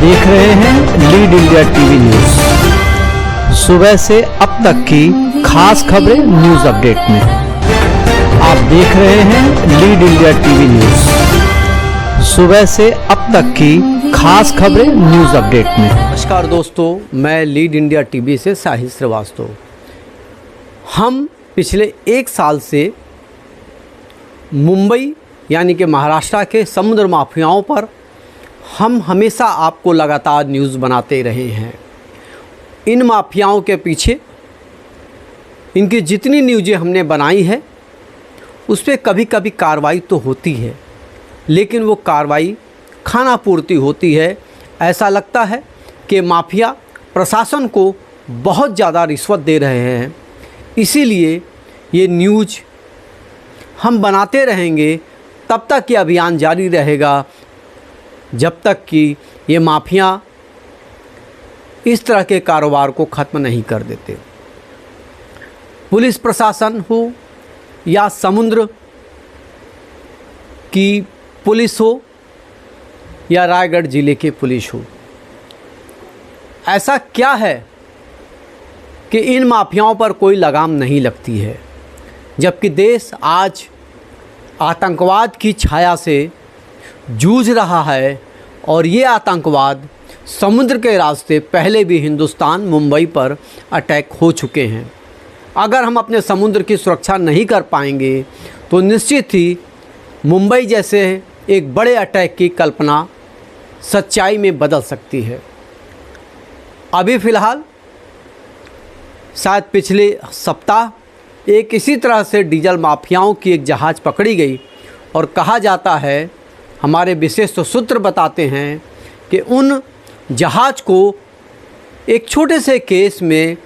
देख रहे हैं लीड इंडिया टीवी न्यूज। सुबह से अब तक की खास खबरें न्यूज अपडेट में आप देख रहे हैं लीड इंडिया टीवी न्यूज। सुबह से अब तक की खास खबरें न्यूज अपडेट में। नमस्कार दोस्तों, मैं लीड इंडिया टीवी से साहिल श्रीवास्तव। हम पिछले एक साल से मुंबई यानी कि महाराष्ट्र के समुद्र माफियाओं पर हम हमेशा आपको लगातार न्यूज़ बनाते रहे हैं। इन माफियाओं के पीछे इनकी जितनी न्यूज़ें हमने बनाई है उस पर कभी कभी कार्रवाई तो होती है, लेकिन वो कार्रवाई खाना पूर्ति होती है। ऐसा लगता है कि माफिया प्रशासन को बहुत ज़्यादा रिश्वत दे रहे हैं, इसीलिए ये न्यूज़ हम बनाते रहेंगे। तब तक ये अभियान जारी रहेगा जब तक कि ये माफिया इस तरह के कारोबार को ख़त्म नहीं कर देते। पुलिस प्रशासन हो या समुद्र की पुलिस हो या रायगढ़ ज़िले की पुलिस हो, ऐसा क्या है कि इन माफियाओं पर कोई लगाम नहीं लगती है, जबकि देश आज आतंकवाद की छाया से जूझ रहा है। और ये आतंकवाद समुद्र के रास्ते पहले भी हिंदुस्तान मुंबई पर अटैक हो चुके हैं। अगर हम अपने समुद्र की सुरक्षा नहीं कर पाएंगे तो निश्चित ही मुंबई जैसे एक बड़े अटैक की कल्पना सच्चाई में बदल सकती है। अभी फ़िलहाल शायद पिछले सप्ताह एक इसी तरह से डीजल माफियाओं की एक जहाज़ पकड़ी गई और कहा जाता है, हमारे विशेष सूत्र बताते हैं कि उन जहाज़ को एक छोटे से केस में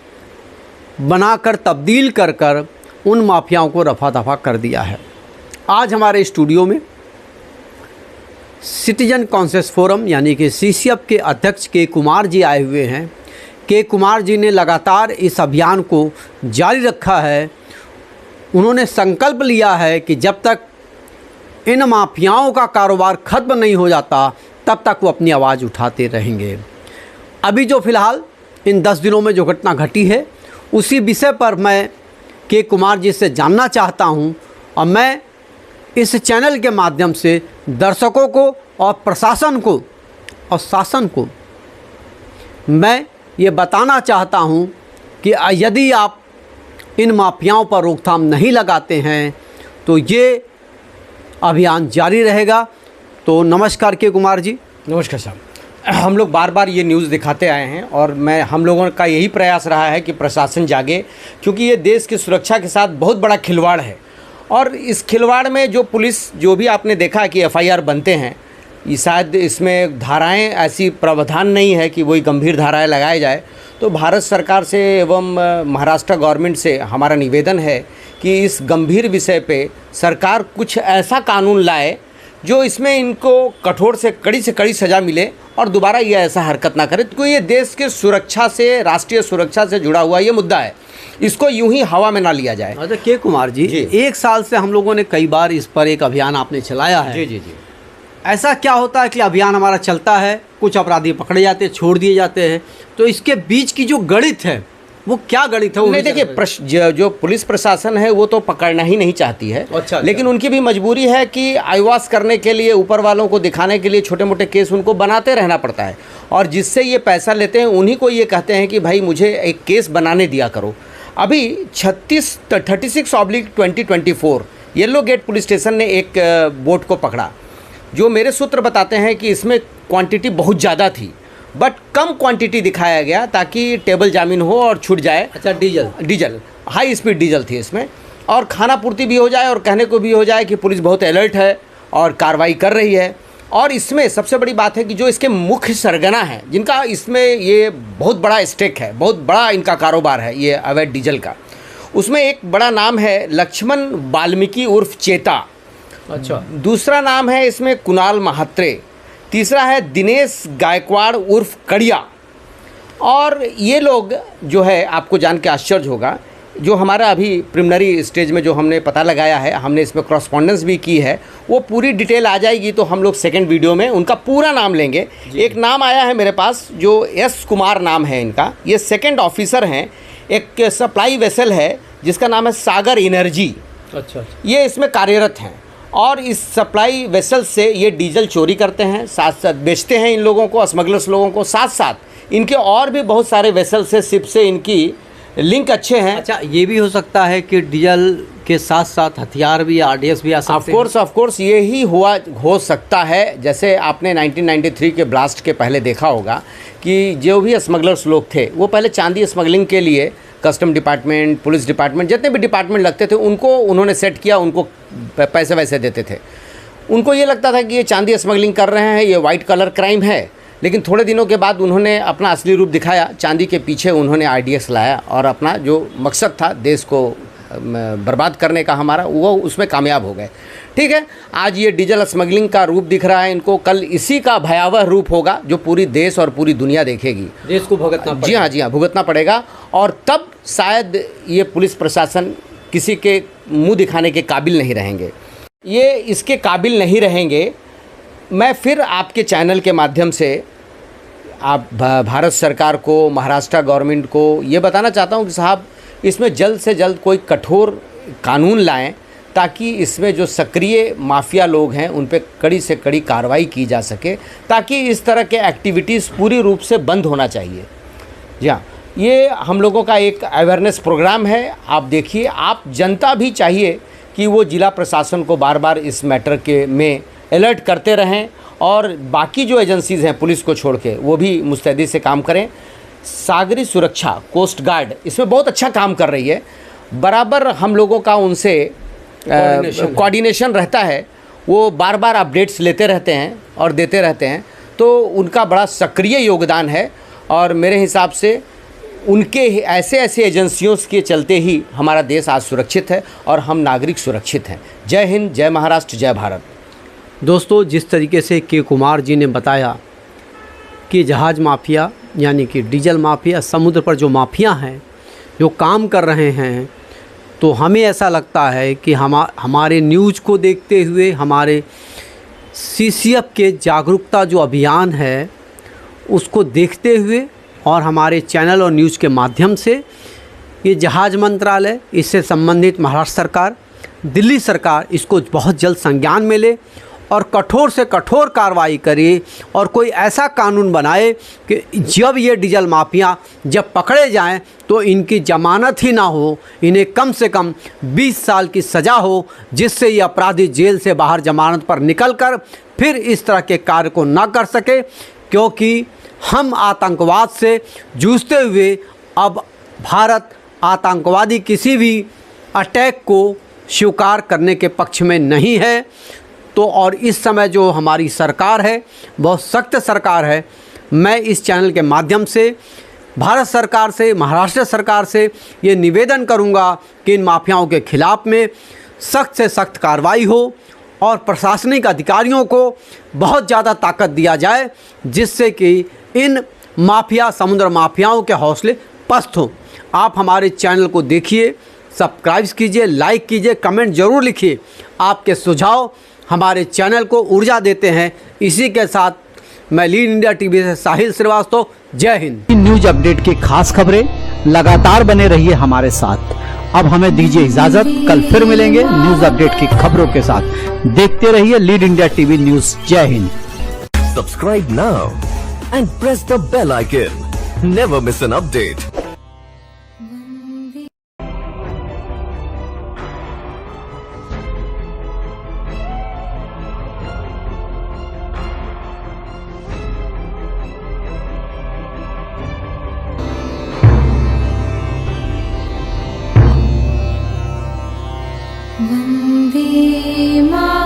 बनाकर तब्दील कर उन माफियाओं को रफा दफा कर दिया है। आज हमारे स्टूडियो में सिटीजन कॉन्सेस फोरम यानी कि सीसीएफ के अध्यक्ष के कुमार जी आए हुए हैं। के कुमार जी ने लगातार इस अभियान को जारी रखा है। उन्होंने संकल्प लिया है कि जब तक इन माफियाओं का कारोबार ख़त्म नहीं हो जाता तब तक वो अपनी आवाज़ उठाते रहेंगे। अभी जो फ़िलहाल इन 10 दिनों में जो घटना घटी है उसी विषय पर मैं के कुमार जी से जानना चाहता हूं, और मैं इस चैनल के माध्यम से दर्शकों को और प्रशासन को और शासन को मैं ये बताना चाहता हूं कि यदि आप इन माफियाओं पर रोकथाम नहीं लगाते हैं तो ये अभियान जारी रहेगा। तो नमस्कार के कुमार जी। नमस्कार साहब। हम लोग बार बार ये न्यूज़ दिखाते आए हैं और हम लोगों का यही प्रयास रहा है कि प्रशासन जागे, क्योंकि ये देश की सुरक्षा के साथ बहुत बड़ा खिलवाड़ है। और इस खिलवाड़ में जो पुलिस जो भी आपने देखा कि एफआईआर बनते हैं, ये शायद इसमें धाराएं ऐसी प्रावधान नहीं है कि वही गंभीर धाराएं लगाए जाए। तो भारत सरकार से एवं महाराष्ट्र गवर्नमेंट से हमारा निवेदन है कि इस गंभीर विषय पे सरकार कुछ ऐसा कानून लाए जो इसमें इनको कठोर से कड़ी सज़ा मिले और दोबारा ये ऐसा हरकत ना करे। तो ये देश के सुरक्षा से, राष्ट्रीय सुरक्षा से जुड़ा हुआ ये मुद्दा है, इसको यूं ही हवा में ना लिया जाए। अच्छा के कुमार जी, एक साल से हम लोगों ने कई बार इस पर एक अभियान आपने चलाया है। जी। ऐसा क्या होता है कि अभियान हमारा चलता है, कुछ अपराधी पकड़े जाते हैं, छोड़ दिए जाते हैं, तो इसके बीच की जो गणित है वो क्या गणित है? वो नहीं, देखिए जो पुलिस प्रशासन है वो तो पकड़ना ही नहीं चाहती है। अच्छा। लेकिन उनकी भी मजबूरी है कि आईवास करने के लिए, ऊपर वालों को दिखाने के लिए छोटे मोटे केस उनको बनाते रहना पड़ता है, और जिससे ये पैसा लेते हैं उन्हीं को ये कहते हैं कि भाई मुझे एक केस बनाने दिया करो। अभी 36/2024 येलो गेट पुलिस स्टेशन ने एक बोट को पकड़ा, जो मेरे सूत्र बताते हैं कि इसमें क्वांटिटी बहुत ज़्यादा थी, बट कम क्वांटिटी दिखाया गया ताकि टेबल जामीन हो और छूट जाए। अच्छा, डीजल हाई स्पीड डीजल थी इसमें, और खाना पूर्ति भी हो जाए और कहने को भी हो जाए कि पुलिस बहुत अलर्ट है और कार्रवाई कर रही है। और इसमें सबसे बड़ी बात है कि जो इसके मुख्य सरगना है, जिनका इसमें ये बहुत बड़ा स्टेक है, बहुत बड़ा इनका कारोबार है ये अवैध डीजल का, उसमें एक बड़ा नाम है लक्ष्मण वाल्मीकि उर्फ चेता। अच्छा। दूसरा नाम है इसमें कुणाल महात्रे। तीसरा है दिनेश गायकवाड़ उर्फ कड़िया। और ये लोग जो है, आपको जान के आश्चर्य होगा, जो हमारा अभी प्रिलिमिनरी स्टेज में जो हमने पता लगाया है, हमने इसमें क्रॉसपॉन्डेंस भी की है, वो पूरी डिटेल आ जाएगी तो हम लोग सेकंड वीडियो में उनका पूरा नाम लेंगे। एक नाम आया है मेरे पास जो एस कुमार नाम है इनका, ये सेकंड ऑफिसर हैं। एक सप्लाई वेसल है जिसका नाम है सागर एनर्जी, अच्छा, ये इसमें कार्यरत हैं और इस सप्लाई वेसल से ये डीजल चोरी करते हैं, साथ साथ बेचते हैं इन लोगों को, स्मगलर्स लोगों को। साथ साथ इनके और भी बहुत सारे वेसल से, शिप से इनकी लिंक अच्छे हैं। अच्छा, ये भी हो सकता है कि डीजल के साथ साथ हथियार भी, आरडीएक्स भी आ सकते हैं। ऑफ कोर्स यही हो सकता है। जैसे आपने 1993 के ब्लास्ट के पहले देखा होगा कि जो भी स्मगलर्स लोग थे वो पहले चांदी स्मगलिंग के लिए कस्टम डिपार्टमेंट, पुलिस डिपार्टमेंट, जितने भी डिपार्टमेंट लगते थे उनको उन्होंने सेट किया, उनको पैसे वैसे देते थे। उनको ये लगता था कि ये चांदी स्मगलिंग कर रहे हैं, ये वाइट कलर क्राइम है। लेकिन थोड़े दिनों के बाद उन्होंने अपना असली रूप दिखाया, चांदी के पीछे उन्होंने आरडीएक्स लाया और अपना जो मकसद था देश को बर्बाद करने का हमारा, वो उसमें कामयाब हो गए। ठीक है, आज ये डीजल स्मगलिंग का रूप दिख रहा है इनको, कल इसी का भयावह रूप होगा जो पूरी देश और पूरी दुनिया देखेगी। देश को भुगतना पड़ेगा। जी हाँ, भुगतना पड़ेगा। और तब शायद ये पुलिस प्रशासन किसी के मुंह दिखाने के काबिल नहीं रहेंगे, ये इसके काबिल नहीं रहेंगे। मैं फिर आपके चैनल के माध्यम से आप भारत सरकार को, महाराष्ट्र गवर्नमेंट को ये बताना चाहता हूँ कि साहब इसमें जल्द से जल्द कोई कठोर कानून लाएं ताकि इसमें जो सक्रिय माफिया लोग हैं उन पे कड़ी से कड़ी कार्रवाई की जा सके, ताकि इस तरह के एक्टिविटीज़ पूरी रूप से बंद होना चाहिए। जी हाँ, ये हम लोगों का एक अवेयरनेस प्रोग्राम है। आप देखिए, आप जनता भी चाहिए कि वो जिला प्रशासन को बार बार इस मैटर के में अलर्ट करते रहें और बाकी जो एजेंसीज़ हैं पुलिस को छोड़ के वो भी मुस्तैदी से काम करें। सागरी सुरक्षा, कोस्ट गार्ड इसमें बहुत अच्छा काम कर रही है, बराबर हम लोगों का उनसे कोऑर्डिनेशन रहता है, वो बार बार अपडेट्स लेते रहते हैं और देते रहते हैं, तो उनका बड़ा सक्रिय योगदान है। और मेरे हिसाब से उनके ऐसे एजेंसियों के चलते ही हमारा देश आज सुरक्षित है और हम नागरिक सुरक्षित हैं। जय हिंद, जय महाराष्ट्र, जय भारत। दोस्तों, जिस तरीके से के कुमार जी ने बताया कि जहाज़ माफिया यानी कि डीजल माफिया, समुद्र पर जो माफिया हैं जो काम कर रहे हैं, तो हमें ऐसा लगता है कि हमारे न्यूज़ को देखते हुए, हमारे सीसीएफ के जागरूकता जो अभियान है उसको देखते हुए और हमारे चैनल और न्यूज़ के माध्यम से ये जहाज़ मंत्रालय, इससे संबंधित महाराष्ट्र सरकार, दिल्ली सरकार इसको बहुत जल्द संज्ञान में ले और कठोर से कठोर कार्रवाई करे और कोई ऐसा कानून बनाए कि जब ये डीजल माफिया जब पकड़े जाएं तो इनकी ज़मानत ही ना हो, इन्हें कम से कम 20 साल की सज़ा हो, जिससे ये अपराधी जेल से बाहर ज़मानत पर निकलकर फिर इस तरह के कार्य को ना कर सके। क्योंकि हम आतंकवाद से जूझते हुए अब भारत आतंकवादी किसी भी अटैक को स्वीकार करने के पक्ष में नहीं है। तो और इस समय जो हमारी सरकार है बहुत सख्त सरकार है। मैं इस चैनल के माध्यम से भारत सरकार से, महाराष्ट्र सरकार से ये निवेदन करूंगा कि इन माफियाओं के खिलाफ़ में सख्त से सख्त कार्रवाई हो और प्रशासनिक अधिकारियों को बहुत ज़्यादा ताकत दिया जाए, जिससे कि इन माफिया, समुद्र माफियाओं के हौसले पस्त हों। आप हमारे चैनल को देखिए, सब्सक्राइब कीजिए, लाइक कीजिए, कमेंट ज़रूर लिखिए। आपके सुझाव हमारे चैनल को ऊर्जा देते हैं। इसी के साथ मैं लीड इंडिया टीवी से साहिल श्रीवास्तव, जय हिंद। न्यूज अपडेट की खास खबरें लगातार बने रहिए हमारे साथ। अब हमें दीजिए इजाजत, कल फिर मिलेंगे न्यूज अपडेट की खबरों के साथ। देखते रहिए लीड इंडिया टीवी न्यूज। जय Hind. Subscribe now and press the bell icon. Never miss an update. वन्दे मा